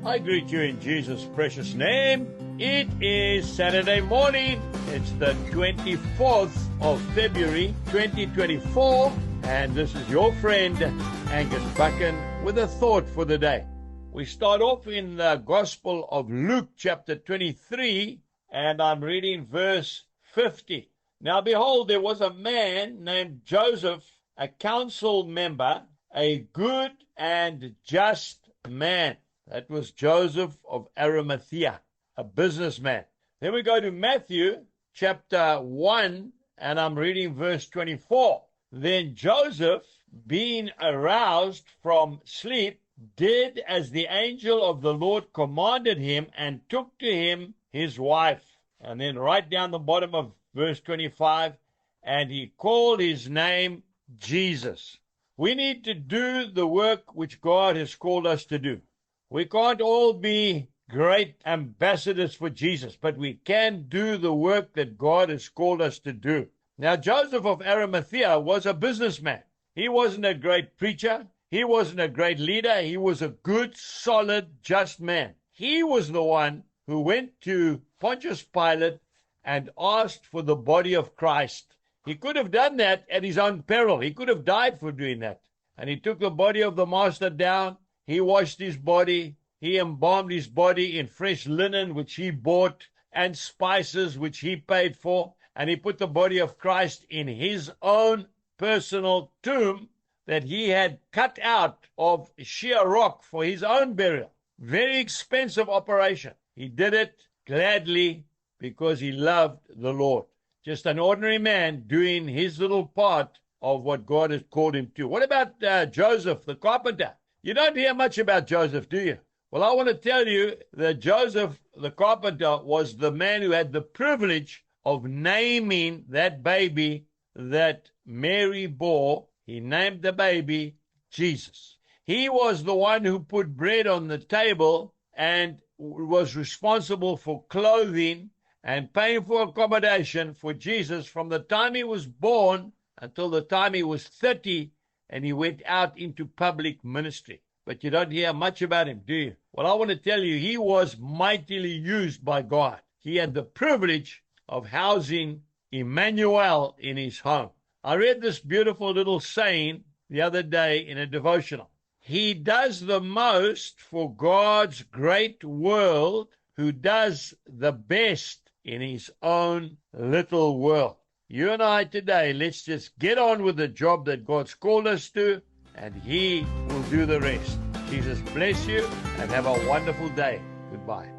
I greet you in Jesus' precious name. It is Saturday morning. It's the 24th of February, 2024. And this is your friend, Angus Buchan, with a thought for the day. We start off in the Gospel of Luke, chapter 23, and I'm reading verse 50. Now behold, there was a man named Joseph, a council member, a good and just man. That was Joseph of Arimathea, a businessman. Then we go to Matthew chapter 1, and I'm reading verse 24. Then Joseph, being aroused from sleep, did as the angel of the Lord commanded him, and took to him his wife. And then right down the bottom of verse 25, and he called his name Jesus. We need to do the work which God has called us to do. We can't all be great ambassadors for Jesus, but we can do the work that God has called us to do. Now, Joseph of Arimathea was a businessman. He wasn't a great preacher. He wasn't a great leader. He was a good, solid, just man. He was the one who went to Pontius Pilate and asked for the body of Christ. He could have done that at his own peril. He could have died for doing that. And he took the body of the master down. He washed his body. He embalmed his body in fresh linen, which he bought, and spices, which he paid for. And he put the body of Christ in his own personal tomb that he had cut out of sheer rock for his own burial. Very expensive operation. He did it gladly because he loved the Lord. Just an ordinary man doing his little part of what God has called him to. What about Joseph, the carpenter? You don't hear much about Joseph, do you? Well, I want to tell you that Joseph, the carpenter, was the man who had the privilege of naming that baby that Mary bore. He named the baby Jesus. He was the one who put bread on the table and was responsible for clothing and paying for accommodation for Jesus from the time he was born until the time he was 30 and he went out into public ministry. But you don't hear much about him, do you? Well, I want to tell you, he was mightily used by God. He had the privilege of housing Emmanuel in his home. I read this beautiful little saying the other day in a devotional. He does the most for God's great world who does the best in his own little world. You and I today, let's just get on with the job that God's called us to, and he will do the rest. Jesus bless you, and have a wonderful day. Goodbye.